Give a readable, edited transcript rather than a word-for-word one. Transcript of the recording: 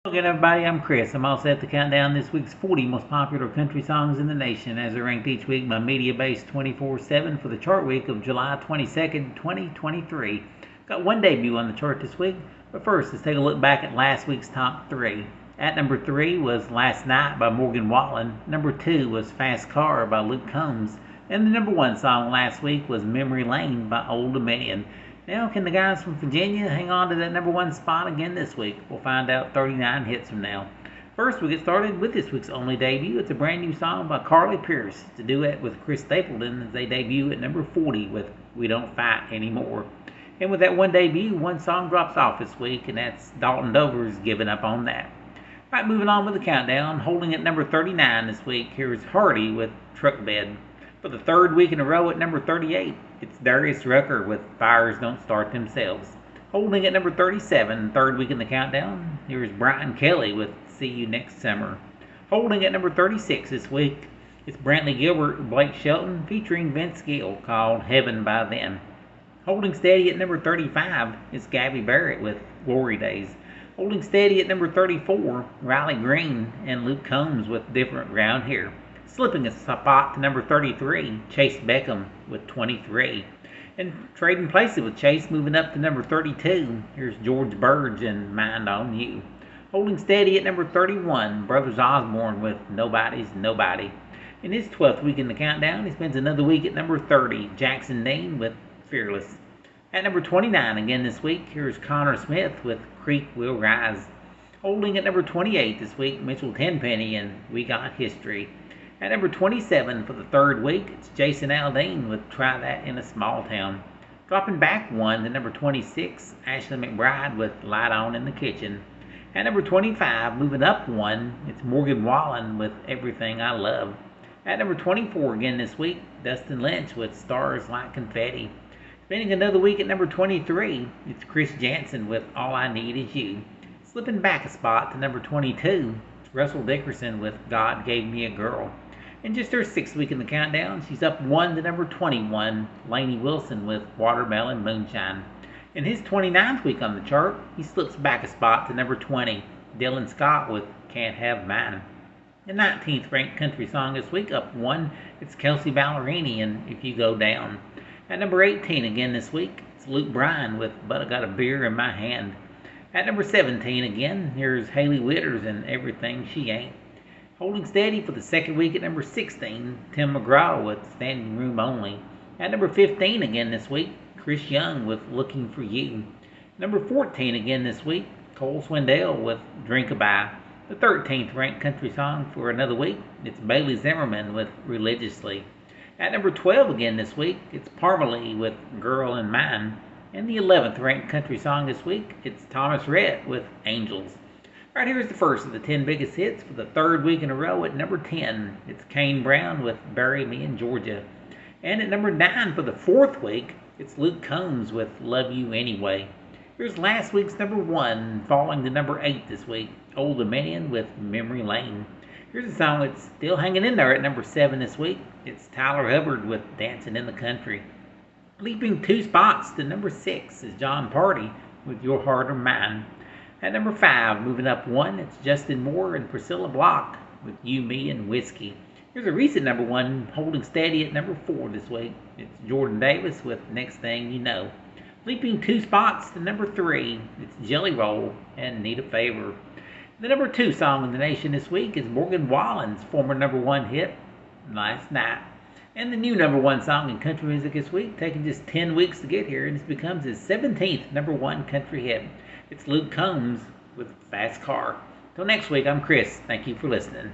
Again, everybody, I'm Chris. I'm all set to count down this week's 40 most popular country songs in the nation as they're ranked each week by MediaBase 24/7 for the chart week of July 22nd, 2023. Got one debut on the chart this week, but first, let's take a look back at last week's top three. At number 3 was Last Night by Morgan Wallen. Number 2 was Fast Car by Luke Combs. And the number 1 song last week was Memory Lane by Old Dominion. Now, can the guys from Virginia hang on to that number 1 spot again this week? We'll find out 39 hits from now. First, we get started with this week's only debut. It's a brand new song by Carly Pearce. It's a duet with Chris Stapleton as they debut at number 40 with We Don't Fight Anymore. And with that one debut, one song drops off this week, and that's Dalton Dover's Giving Up on That. Right, moving on with the countdown. Holding at number 39 this week, here's Hardy with Truck Bed. For the third week in a row at number 38, it's Darius Rucker with Fires Don't Start Themselves. Holding at number 37, third week in the countdown, here's Brian Kelly with See You Next Summer. Holding at number 36 this week, it's Brantley Gilbert and Blake Shelton featuring Vince Gill called Heaven by Then. Holding steady at number 35 is Gabby Barrett with Glory Days. Holding steady at number 34, Riley Green and Luke Combs with Different Round Here. Slipping a spot to number 33, Chase Beckham with 23. And trading places with Chase, moving up to number 32, here's George Burge and Mind on You. Holding steady at number 31, Brothers Osborne with Nobody's Nobody. In his 12th week in the countdown, he spends another week at number 30, Jackson Dean with Fearless. At number 29 again this week, here's Connor Smith with Creek Will Rise. Holding at number 28 this week, Mitchell Tenpenny and We Got History. At number 27 for the third week, it's Jason Aldean with Try That in a Small Town. Dropping back one to number 26, Ashley McBride with Light On in the Kitchen. At number 25, moving up one, it's Morgan Wallen with Everything I Love. At number 24 again this week, Dustin Lynch with Stars Like Confetti. Spending another week at number 23, it's Chris Jansen with All I Need Is You. Slipping back a spot to number 22, it's Russell Dickerson with God Gave Me a Girl. In just her 6th week in the countdown, she's up one to number 21, Lainey Wilson with Watermelon Moonshine. In his 29th week on the chart, he slips back a spot to number 20, Dylan Scott with Can't Have Mine. The 19th ranked country song this week, up one, it's Kelsey Ballerini and If You Go Down. At number 18 again this week, it's Luke Bryan with But I Got a Beer in My Hand. At number 17 again, here's Hailey Whitters and Everything She Ain't. Holding steady for the second week at number 16, Tim McGraw with Standing Room Only. At number 15 again this week, Chris Young with Looking for You. Number 14 again this week, Cole Swindell with Drink-A-Bye. The 13th ranked country song for another week, it's Bailey Zimmerman with Religiously. At number 12 again this week, it's Parmalee with Girl in Mine. And the 11th ranked country song this week, it's Thomas Rhett with Angels. Right, here's the first of the 10 biggest hits for the third week in a row at number 10. It's Kane Brown with Bury Me in Georgia. And at number 9 for the fourth week, it's Luke Combs with Love You Anyway. Here's last week's number 1, falling to number 8 this week, Old Dominion with Memory Lane. Here's a song that's still hanging in there at number 7 this week. It's Tyler Hubbard with Dancing in the Country. Leaping 2 spots to number 6 is John Party with Your Heart or Mine. At number 5, moving up 1, it's Justin Moore and Priscilla Block with You, Me, and Whiskey. Here's a recent number 1 holding steady at number 4 this week. It's Jordan Davis with Next Thing You Know. Leaping 2 spots to number 3, it's Jelly Roll and Need a Favor. The number 2 song in the nation this week is Morgan Wallen's former number 1 hit, Last Night. And the new number 1 song in country music this week, taking just 10 weeks to get here, and this becomes his 17th number 1 country hit. It's Luke Combs with Fast Car. Till next week, I'm Chris. Thank you for listening.